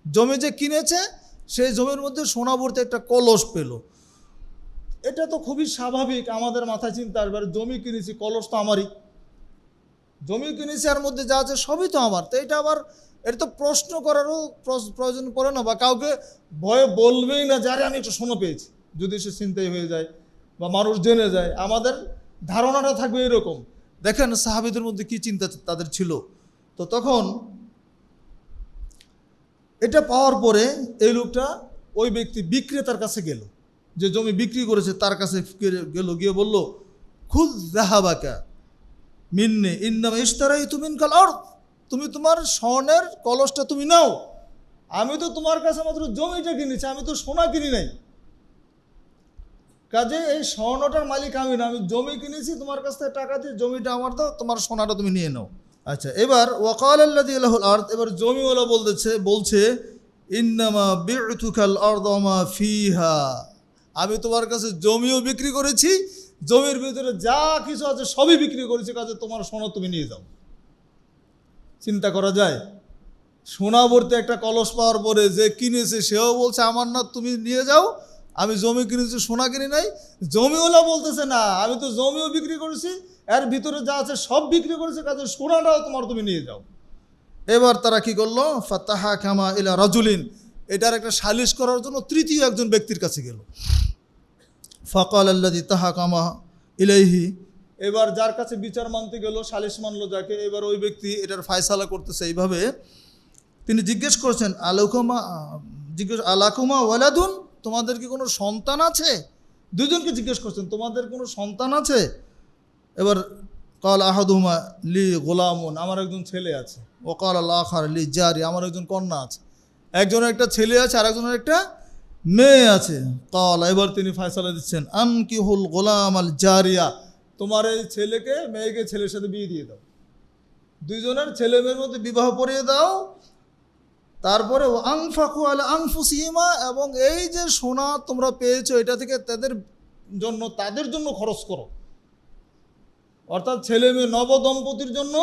জমি যে কিনেছে সেই জমির মধ্যে সোনা ভর্তি একটা কলস পেল। এটা তো খুবই স্বাভাবিক, আমাদের মাথায় চিন্তা আসবে, জমি কিনেছি, কলস তো আমারই, জমি কিনেছি আর মধ্যে যা আছে সবই তো আমার। তো এটা আবার এটা তো প্রশ্ন করারও প্রয়োজন পড়ে না, বা কাউকে ভয়ে বলবেই না যে আরে আমি একটা সোনা পেয়েছি, যদি সে ছিনতাই হয়ে যায় বা মানুষ জেনে যায়। আমাদের ধারণাটা থাকবে এরকম। দেখেন সাহাবীদের মধ্যে কি চিন্তা তাদের ছিল। তো তখন এটা পাওয়ার পরে এই লোকটা ওই ব্যক্তি বিক্রেতার কাছে গেল, যে জমি বিক্রি করেছে তার কাছে গেল, গিয়ে বলল খুদ যাহাবাকা মিন্নি ইন্নামা ইশতারাইতু মিনকাল আরদ, তুমি তোমার স্বর্ণের কলসটা তুমি নাও, আমি তো তোমার কাছে মাত্র জমিটা কিনেছি, আমি তো সোনা কিনি নাই, কাজে এই স্বর্ণটার মালিক আমি না, আমি জমি কিনেছি তোমার কাছ থেকে টাকা দিয়ে, জমিটা আমার দাও, তোমার সোনাটা তুমি নিয়ে নাও। আচ্ছা, এবার ওয়াকাল আল্লাযী লাহুল আরদ, এবার জমিওয়ালা বলছে ইন্নামা বি'তুকাল আরদ ওয়া মা ফিহা, আমি তোমার কাছে জমিও বিক্রি করেছি, জমির ভিতরে যা কিছু আছে সবই বিক্রি করেছি, কাজে তোমার সোনা তুমি নিয়ে যাও। চিন্তা করা যায়, সোনা ভর্তি একটা কলস পাওয়ার পরে যে কিনেছে সেও বলছে আমার না, তুমি নিয়ে যাও, আমি জমি কিনেছি সোনা কিনি নাই। জমিওয়ালা বলতেছে না, আমি তো জমিও বিক্রি করেছি, এর ভিতরে যা আছে সব বিক্রি করেছে, কাজে সোনাটাও তোমার, তুমি নিয়ে যাও। এবার তারা কি করলো, ফাতাহাকামা ইলা রাজুলিন, এটার একটা সালিশ করার জন্য তৃতীয় একজন ব্যক্তির কাছে গেল। ফাকাল আল্লাযী তাহাকামা ইলাইহি, এবার যার কাছে বিচার মানতে গেল, সালিশ মানলো যাকে, এবার ওই ব্যক্তি এটার ফায়সালা করতেছে এইভাবে, তিনি জিজ্ঞেস করছেন আলাকুমা ওয়ালাদুন, তোমাদের কি কোনো সন্তান আছে? দুজনকে জিজ্ঞেস করছেন তোমাদের কোনো সন্তান আছে? এবার কাল আহাদুমা লি গোলামুন, আমার একজন ছেলে আছে, ও কাল আল আখার লি জারি, আমার একজন কন্যা আছে। একজনের একটা ছেলে আছে আর একজনের একটা মেয়ে আছে। কাল, এবার তিনি ফয়সালা দিচ্ছেন আনকিহুল গোলাম আল জারিয়া, তোমার এই ছেলেকে মেয়েকে ছেলের সাথে বিয়ে দিয়ে দাও, দুইজনের ছেলে মেয়ের মধ্যে বিবাহ পড়িয়ে দাও। তারপরে আনফাকু আলা আনফুসিহিমা, এবং এই যে সোনা তোমরা পেয়েছো এটা থেকে তাদের জন্য খরচ করো, অর্থাৎ ছেলে মেয়ে নবদম্পতির জন্য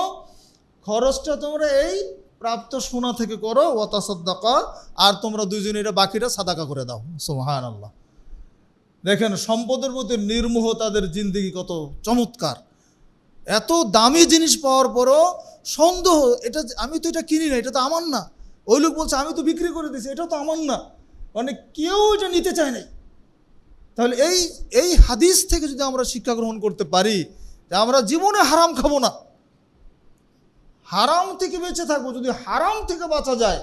খরচটা তোমরা এই প্রাপ্ত সোনা থেকে করো। ওয়াতাসাদ্দাকা, আর তোমরা দুইজনে এটা বাকিটা সাদাকা করে দাও। সুবহানাল্লাহ। দেখেন সম্পদের প্রতি নির্মোহ তাদের জিন্দেগি কত চমৎকার। এত দামি জিনিস পাওয়ার পরও সন্দেহ, এটা আমি তো এটা কিনি না, এটা তো আমার না। ওই লোক বলছে আমি তো বিক্রি করে দিয়েছি, এটা তো আমার না, মানে কেউ এটা নিতে চায় নাই। তাহলে এই হাদিস থেকে যদি আমরা শিক্ষা গ্রহণ করতে পারি যে আমরা জীবনে হারাম খাবো না, হারাম থেকে বেঁচে থাকবো, যদি হারাম থেকে বাঁচা যায়,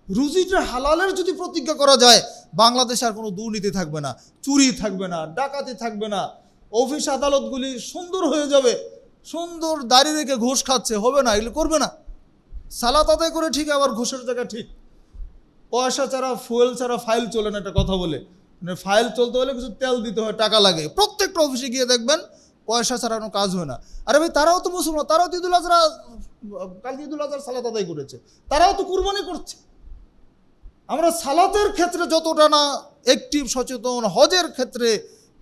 রুজিটা হালালের যদি প্রতিজ্ঞা করা যায়, বাংলাদেশে আর কোনো দুর্নীতি থাকবে না, চুরি থাকবে না, ডাকাতি থাকবে না, অফিস আদালতগুলি সুন্দর হয়ে যাবে। সুন্দর দাড়ি রেখে ঘুষ খাচ্ছে, হবে না, এগুলো করবে না। সালাত আদায় করে ঠিক, আবার ঘুষের জায়গা ঠিক। পয়সা ছাড়া ফুয়েল ছাড়া ফাইল চলে না, একটা কথা বলে, মানে ফাইল চলতে হলে কিছু তেল দিতে হয়, টাকা লাগে। প্রত্যেকটা অফিসে গিয়ে দেখবেন পয়সা ছাড়া কোনো কাজ হয় না। আরে ভাই, তারাও তো মুসলমান, তারাও তো ঈদুল আজহা, কালকে ঈদুল আজহার সালাত আদায় করেছে, তারাও তো কুরবানি করছে। আমরা সালাতের ক্ষেত্রে যতটা না অ্যাক্টিভ সচেতন, হজের ক্ষেত্রে,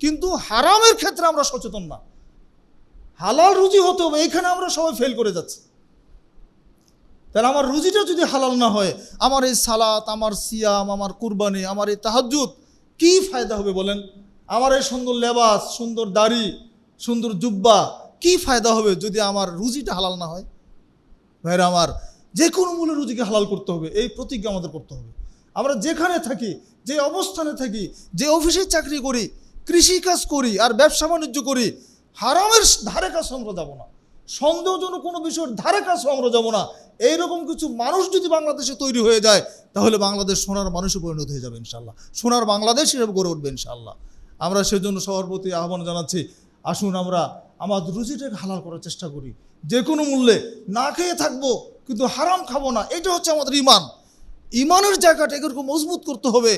কিন্তু হারামের ক্ষেত্রে আমরা সচেতন না। হালাল রুজি হতে হবে, এইখানে আমরা সবাই ফেল করে যাচ্ছি। তাহলে আমার রুজিটা যদি হালাল না হয়, আমার এই সালাত, আমার সিয়াম, আমার কুরবানি, আমার এই তাহাজ্জুদ কি ফায়দা হবে বলেন? আমার এই সুন্দর লেবাস, সুন্দর দাড়ি, সুন্দর জুব্বা, কি ফায়দা হবে যদি আমার রুজিটা হালাল না হয়? ভাইরা আমার, যে কোনো মূল্যে রুজিকে হালাল করতে হবে, এই প্রতিজ্ঞা আমাদের করতে হবে। আমরা যেখানে থাকি, যে অবস্থানে থাকি, যে অফিসে চাকরি করি, কৃষিকাজ করি আর ব্যবসা বাণিজ্য করি, হারামের ধারে কাছে আমরা যাবো না, সন্দেহজনক কোনো বিষয়ের ধারে কাছে আমরা যাবো না। এইরকম কিছু মানুষ যদি বাংলাদেশে তৈরি হয়ে যায়, তাহলে বাংলাদেশ সোনার মানুষে পরিণত হয়ে যাবে ইনশাল্লাহ, সোনার বাংলাদেশ হিসেবে গড়ে উঠবে ইনশাল্লাহ। আমরা সেজন্য সবার প্রতি আহ্বান জানাচ্ছি, আসুন আমরা আমাদের রুজিটাকে হালাল করার চেষ্টা করি। যে কোনো মূল্যে না খেয়ে থাকবো, কিন্তু হারাম খাবো না। এটা হচ্ছে আমাদের ইমান। ইমানের জায়গাটা এরকম মজবুত করতে হবে।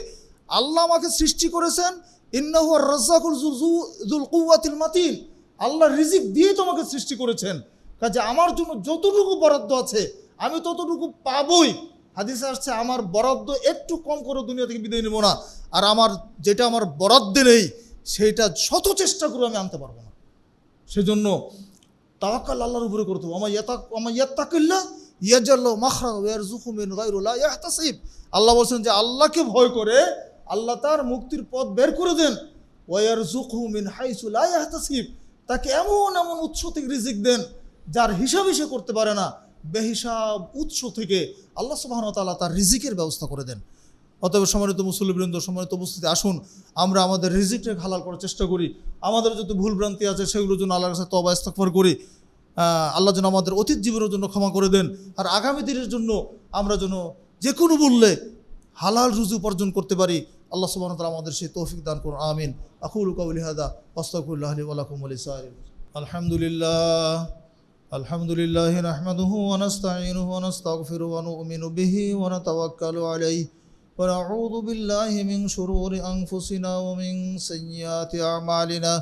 আল্লাহ আমাকে সৃষ্টি করেছেন, ইন্নাহু আর রাজ্জাকুল যুল কুওয়াতিল মাতিন, আল্লাহ রিজিক দিয়ে তোমাকে সৃষ্টি করেছেন, কাজে আমার জন্য যতটুকু বরাদ্দ আছে আমি ততটুকু পাবই। হাদিসে আসছে আমার বরাদ্দ একটু কম করে দুনিয়া থেকে বিদায় নেব না, আর আমার যেটা আমার বরাদ্দে নেই সেইটা শত চেষ্টা করে আমি আনতে পারবো না। সেজন্য তাওয়াক্কাল আল্লাহর উপরে করতে হবে। আমা ইয়াত্তাকিল্লাহ ইয়াজআল্লাহু মাখরাজা ওয়া ইয়ারযুকহু মিন গায়রি লা ইয়াহতাসিব। আল্লাহ বলছেন যে আল্লাহকে ভয় করে আল্লাহ তার মুক্তির পথ বের করে দেন। ওয়া ইয়ারযুকহু মিন হাইসু লা ইয়াহতাসিব, তাকে এমন এমন উৎস থেকে রিজিক দেন যার হিসাব সে করতে পারে না। বেহিসাব উৎস থেকে আল্লাহ সুবহানাহু ওয়া তাআলা তার রিজিকের ব্যবস্থা করে দেন। অতএব সম্মানিত মুসল্লিবৃন্দ, সম্মানিত উপস্থিতি, আসুন আমরা আমাদের রিজিকটাকে হালাল করার চেষ্টা করি। আমাদের যত ভুল ভ্রান্তি আছে সেগুলোর জন্য আল্লাহর কাছে তওবা ইস্তিগফার করি। আল্লাহ যেন আমাদের অতীত জীবনের জন্য ক্ষমা করে দেন, আর আগামী দিনের জন্য আমরা যেন যে কোনো মূল্যে হালাল রুজি উপার্জন করতে পারি। আল্লাহ সুবহানাহু ওয়া তাআলা আমাদের সেই তৌফিক দান করুন। আমিন। আকুলু কাউলি হাযা আস্তাগফিরুল্লাহ লি ওয়া লাকুম ওয়া লিসাইরিল আলহামদুলিল্লাহ আলহামদুলিল্লাহি নাহমাদুহু ওয়া নাস্তাঈনুহু ওয়া নাস্তাগফিরুহু ওয়া নু'মিনু বিহি ওয়া নাতাওয়াক্কালু আলাইহি ওয়া নাউযু বিল্লাহি মিন শুরুরি আনফুসিনা ওয়া মিন সাইয়্যাতি আ'মালিনা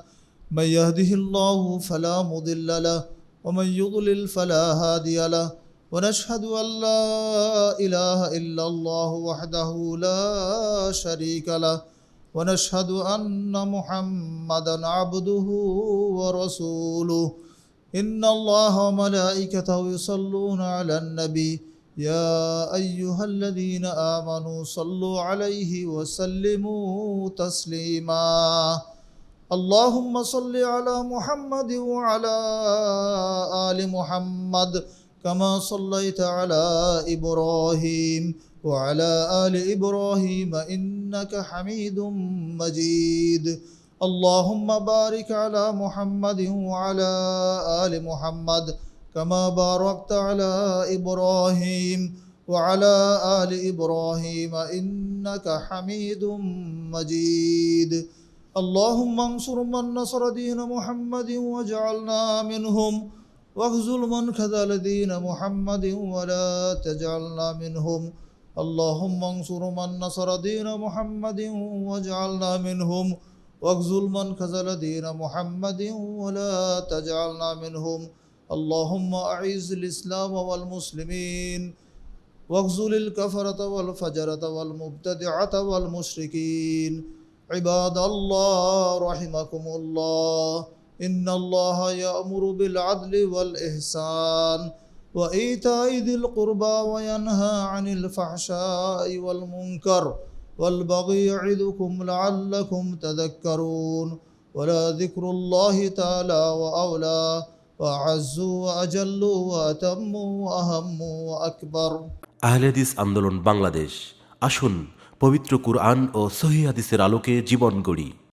মান ইয়াহদিহিল্লাহু ফালা মুদিল্লা লাহু ওয়া মান ইউদ্লিল ফালা হাদিয়া লাহু ওয়া নাশহাদু আল লা ইলাহা ইল্লাল্লাহু ওয়াহদাহু লা শারীকা লাহু ওয়া নাশহাদু আন্না মুহাম্মাদান আবদুহু ওয়া রাসূলুহু إن الله وملائكته يصلون على النبي يا أيها الذين آمنوا صلوا عليه وسلموا تسليما اللهم صل على محمد وعلى آل محمد كما صليت على إبراهيم وعلى آل إبراهيم إنك حميد مجيد اللهم بارك على محمد وعلى آل محمد كما باركت على إبراهيم وعلى آل إبراهيم إنك حميد مجيد اللهم انصر من نصر دين محمد واجعلنا منهم واخذل من خذل دين محمد ولا تجعلنا منهم اللهم انصر من نصر دين محمد واجعلنا منهم واخذل من خذل دين محمد ولا تجعلنا منهم اللهم أعز الإسلام والمسلمين واخذل الكفرة والفجرة والمبتدعة والمشركين عباد الله رحمكم الله إن الله يأمر بالعدل والإحسان وإيتاء ذي القربى وينهى عن الفحشاء والمنكر والبغي يعظكم لعلكم تذكرون ولذكر الله تعالى وأولى وأعز وأجل وأتم وأهم وأكبر। আহলে হাদিস আন্দোলন বাংলাদেশ, আসুন পবিত্র কুরআন ও সহিহ হাদিসের আলোকে জীবন গড়ি।